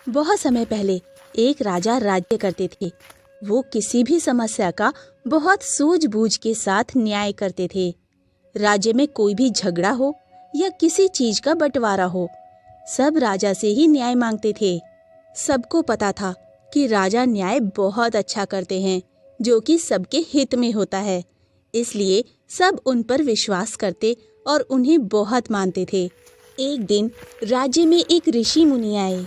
बहुत समय पहले एक राजा राज्य करते थे। वो किसी भी समस्या का बहुत सूझबूझ के साथ न्याय करते थे। राज्य में कोई भी झगड़ा हो या किसी चीज का बंटवारा हो, सब राजा से ही न्याय मांगते थे। सबको पता था कि राजा न्याय बहुत अच्छा करते हैं, जो कि सबके हित में होता है। इसलिए सब उन पर विश्वास करते और उन्हें बहुत मानते थे। एक दिन राज्य में एक ऋषि मुनि आए।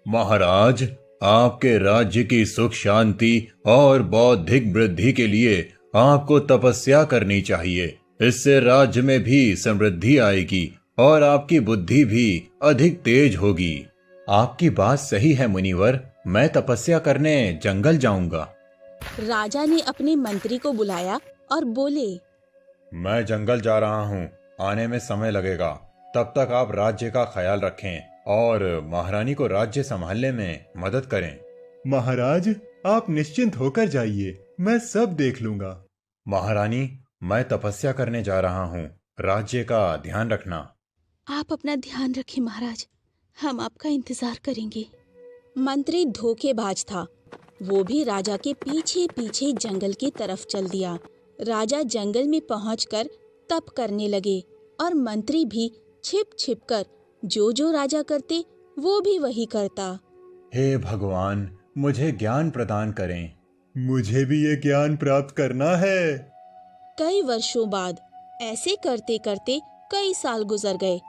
महाराज, आपके राज्य की सुख शांति और बौद्धिक वृद्धि के लिए आपको तपस्या करनी चाहिए। इससे राज्य में भी समृद्धि आएगी और आपकी बुद्धि भी अधिक तेज होगी। आपकी बात सही है मुनिवर, मैं तपस्या करने जंगल जाऊंगा। राजा ने अपने मंत्री को बुलाया और बोले, मैं जंगल जा रहा हूँ, आने में समय लगेगा। तब तक आप राज्य का ख्याल रखें और महारानी को राज्य संभालने में मदद करें। महाराज, आप निश्चिंत होकर जाइए, मैं सब देख लूंगा। महारानी, मैं तपस्या करने जा रहा हूँ, राज्य का ध्यान रखना। आप अपना ध्यान रखें महाराज, हम आपका इंतजार करेंगे। मंत्री धोखेबाज था। वो भी राजा के पीछे पीछे जंगल की तरफ चल दिया। राजा जंगल में पहुंचकर तप करने लगे और मंत्री भी छिप छिप कर जो राजा करते वो भी वही करता। हे भगवान, मुझे ज्ञान प्रदान करें। मुझे भी ये ज्ञान प्राप्त करना है। कई वर्षों बाद ऐसे करते करते कई साल गुजर गए।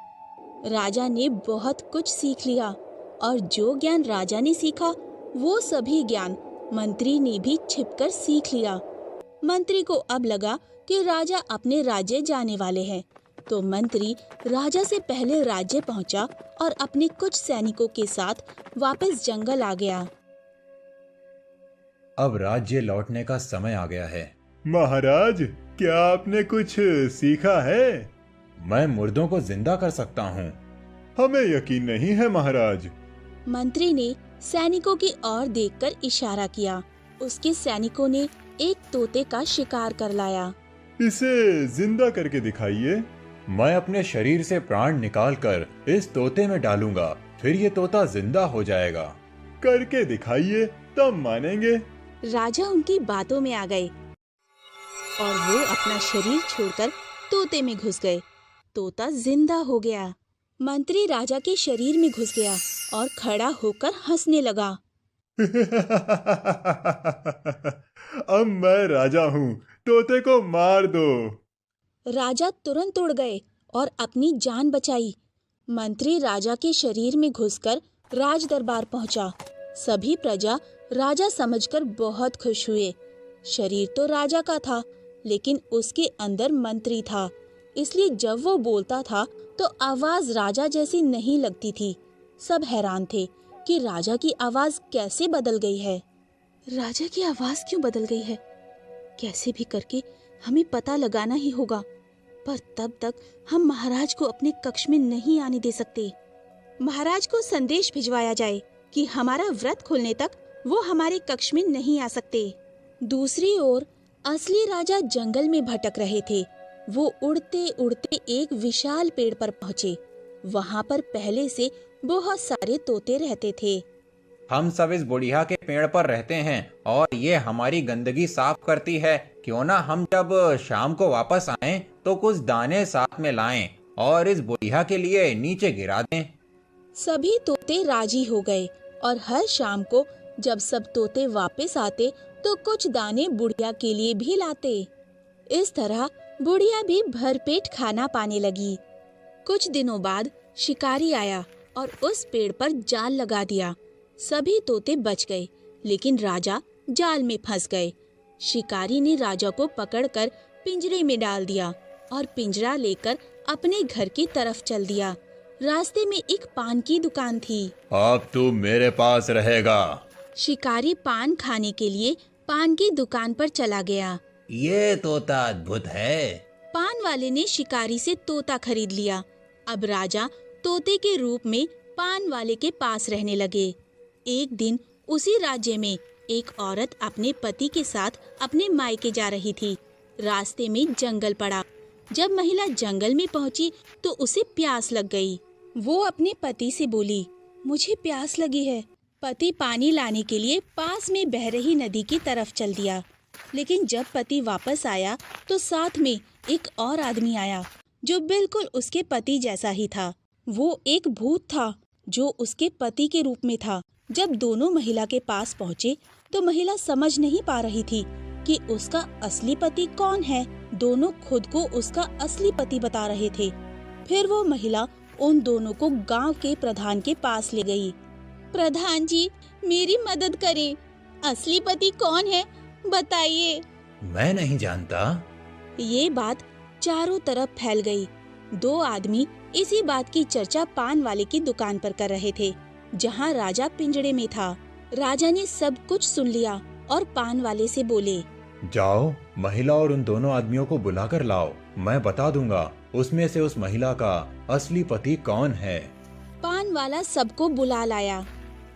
राजा ने बहुत कुछ सीख लिया और जो ज्ञान राजा ने सीखा वो सभी ज्ञान मंत्री ने भी छिपकर सीख लिया। मंत्री को अब लगा कि राजा अपने राज्य जाने वाले हैं, तो मंत्री राजा से पहले राज्य पहुंचा और अपने कुछ सैनिकों के साथ वापस जंगल आ गया। अब राज्य लौटने का समय आ गया है। महाराज, क्या आपने कुछ सीखा है? मैं मुर्दों को जिंदा कर सकता हूँ। हमें यकीन नहीं है महाराज। मंत्री ने सैनिकों की ओर देखकर इशारा किया। उसके सैनिकों ने एक तोते का शिकार कर लाया। इसे जिंदा करके दिखाइए। मैं अपने शरीर से प्राण निकालकर इस तोते में डालूंगा, फिर ये तोता जिंदा हो जाएगा। करके दिखाइए, तब मानेंगे। राजा उनकी बातों में आ गए और वो अपना शरीर छोड़कर तोते में घुस गए। तोता जिंदा हो गया। मंत्री राजा के शरीर में घुस गया और खड़ा होकर हंसने लगा। अब मैं राजा हूँ, तोते को मार दो। राजा तुरंत उड़ गए और अपनी जान बचाई। मंत्री राजा के शरीर में घुसकर राज दरबार पहुंचा। सभी प्रजा राजा समझकर बहुत खुश हुए। शरीर तो राजा का था, लेकिन उसके अंदर मंत्री था, इसलिए जब वो बोलता था तो आवाज राजा जैसी नहीं लगती थी। सब हैरान थे कि राजा की आवाज कैसे बदल गई है। राजा की आवाज क्यों बदल गई है? कैसे भी करके हमें पता लगाना ही होगा, पर तब तक हम महाराज को अपने कक्ष में नहीं आने दे सकते। महाराज को संदेश भिजवाया जाए कि हमारा व्रत खुलने तक वो हमारे कक्ष में नहीं आ सकते। दूसरी ओर असली राजा जंगल में भटक रहे थे। वो उड़ते उड़ते एक विशाल पेड़ पर पहुंचे। वहां पर पहले से बहुत सारे तोते रहते थे। हम सब इस बुढ़िया के पेड़ पर रहते हैं और ये हमारी गंदगी साफ करती है। क्यों ना हम जब शाम को वापस आएं तो कुछ दाने साथ में लाएं और इस बुढ़िया के लिए नीचे गिरा दें। सभी तोते राजी हो गए और हर शाम को जब सब तोते वापस आते तो कुछ दाने बुढ़िया के लिए भी लाते। इस तरह बुढ़िया भी भरपेट खाना पाने लगी। कुछ दिनों बाद शिकारी आया और उस पेड़ पर जाल लगा दिया। सभी तोते बच गए, लेकिन राजा जाल में फंस गए। शिकारी ने राजा को पकड़कर पिंजरे में डाल दिया और पिंजरा लेकर अपने घर की तरफ चल दिया। रास्ते में एक पान की दुकान थी। अब तू मेरे पास रहेगा। शिकारी पान खाने के लिए पान की दुकान पर चला गया। ये तोता अद्भुत है। पान वाले ने शिकारी से तोता खरीद लिया। अब राजा तोते के रूप में पान वाले के पास रहने लगे। एक दिन उसी राज्य में एक औरत अपने पति के साथ अपने मायके जा रही थी। रास्ते में जंगल पड़ा। जब महिला जंगल में पहुंची तो उसे प्यास लग गई। वो अपने पति से बोली, मुझे प्यास लगी है, पति पानी लाने के लिए पास में बह रही नदी की तरफ चल दिया। लेकिन जब पति वापस आया तो साथ में एक और आदमी आया जो बिल्कुल उसके पति जैसा ही था। वो एक भूत था जो उसके पति के रूप में था। जब दोनों महिला के पास पहुँचे तो महिला समझ नहीं पा रही थी कि उसका असली पति कौन है। दोनों खुद को उसका असली पति बता रहे थे। फिर वो महिला उन दोनों को गांव के प्रधान के पास ले गई। प्रधान जी, मेरी मदद करें। असली पति कौन है, बताइए। मैं नहीं जानता। ये बात चारों तरफ फैल गई। दो आदमी इसी बात की चर्चा पान वाले की दुकान पर कर रहे थे, जहाँ राजा पिंजड़े में था। राजा ने सब कुछ सुन लिया और पान वाले से बोले, जाओ, महिला और उन दोनों आदमियों को बुलाकर लाओ। मैं बता दूंगा उसमें से उस महिला का असली पति कौन है। पान वाला सबको बुला लाया।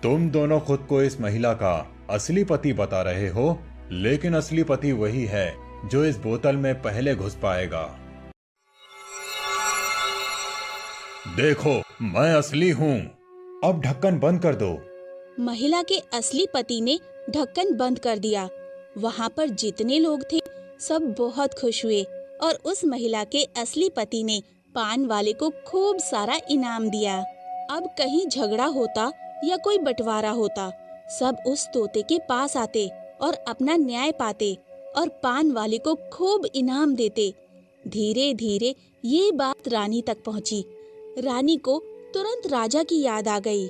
तुम दोनों खुद को इस महिला का असली पति बता रहे हो, लेकिन असली पति वही है जो इस बोतल में पहले घुस पाएगा। देखो, मैं असली हूँ। अब ढक्कन बंद कर दो। महिला के असली पति ने ढक्कन बंद कर दिया। वहाँ पर जितने लोग थे सब बहुत खुश हुए और उस महिला के असली पति ने पान वाले को खूब सारा इनाम दिया। अब कहीं झगड़ा होता या कोई बंटवारा होता, सब उस तोते के पास आते और अपना न्याय पाते और पान वाले को खूब इनाम देते। धीरे धीरे ये बात रानी तक पहुँची। रानी को तुरंत राजा की याद आ गई।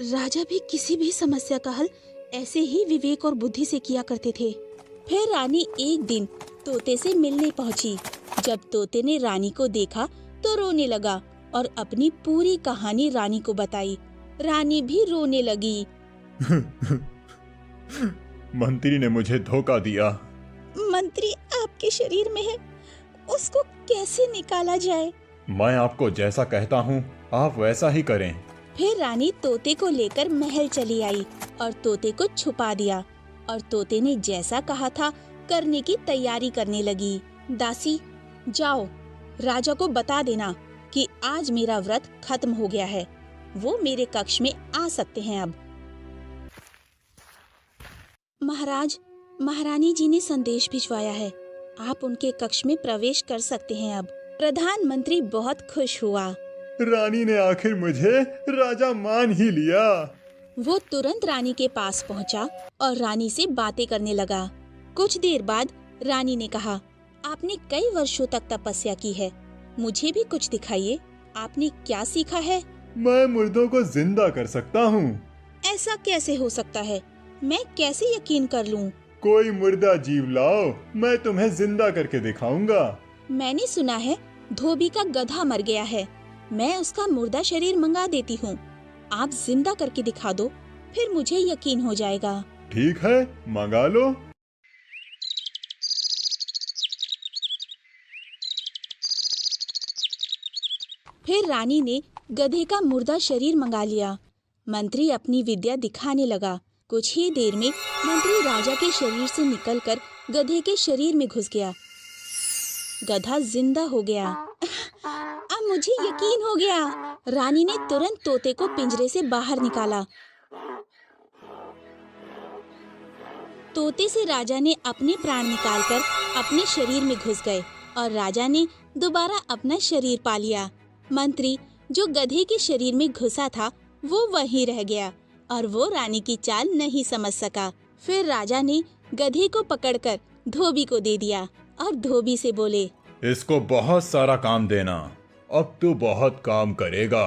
राजा भी किसी भी समस्या का हल ऐसे ही विवेक और बुद्धि से किया करते थे। फिर रानी एक दिन तोते से मिलने पहुंची। जब तोते ने रानी को देखा तो रोने लगा और अपनी पूरी कहानी रानी को बताई। रानी भी रोने लगी। मंत्री ने मुझे धोखा दिया। मंत्री आपके शरीर में है, उसको कैसे निकाला जाए? मैं आपको जैसा कहता हूँ आप वैसा ही करें। फिर रानी तोते को लेकर महल चली आई और तोते को छुपा दिया और तोते ने जैसा कहा था करने की तैयारी करने लगी। दासी, जाओ, राजा को बता देना कि आज मेरा व्रत खत्म हो गया है। वो मेरे कक्ष में आ सकते हैं अब। महाराज, महारानी जी ने संदेश भिजवाया है। आप उनके कक्ष में प्रवेश कर सकते हैं अब। प्रधानमंत्री बहुत खुश हुआ। रानी ने आखिर मुझे राजा मान ही लिया। वो तुरंत रानी के पास पहुंचा और रानी से बातें करने लगा। कुछ देर बाद रानी ने कहा, आपने कई वर्षों तक तपस्या की है, मुझे भी कुछ दिखाइए। आपने क्या सीखा है? मैं मुर्दों को जिंदा कर सकता हूँ। ऐसा कैसे हो सकता है? मैं कैसे यकीन कर लूं? कोई मुर्दा जीव लाओ, मैं तुम्हें जिंदा करके दिखाऊंगा। मैंने सुना है धोबी का गधा मर गया है। मैं उसका मुर्दा शरीर मंगा देती हूँ। आप जिंदा करके दिखा दो, फिर मुझे यकीन हो जाएगा। ठीक है, मंगा लो। फिर रानी ने गधे का मुर्दा शरीर मंगा लिया। मंत्री अपनी विद्या दिखाने लगा। कुछ ही देर में मंत्री राजा के शरीर से निकलकर गधे के शरीर में घुस गया। गधा जिंदा हो गया। अब मुझे यकीन हो गया। रानी ने तुरंत तोते को पिंजरे से बाहर निकाला। तोते से राजा ने अपने प्राण निकालकर अपने शरीर में घुस गए और राजा ने दोबारा अपना शरीर पा लिया। मंत्री जो गधे के शरीर में घुसा था वो वहीं रह गया और वो रानी की चाल नहीं समझ सका। फिर राजा ने गधे को पकड़कर धोबी को दे दिया और धोबी से बोले, इसको बहुत सारा काम देना, अब तू बहुत काम करेगा।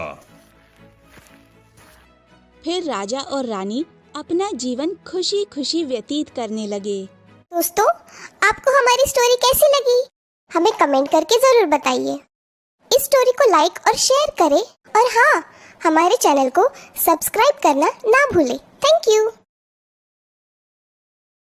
फिर राजा और रानी अपना जीवन खुशी खुशी व्यतीत करने लगे। दोस्तों, आपको हमारी स्टोरी कैसी लगी? हमें कमेंट करके जरूर बताइए। इस स्टोरी को लाइक और शेयर करें और हाँ, हमारे चैनल को सब्सक्राइब करना ना भूलें। Thank you.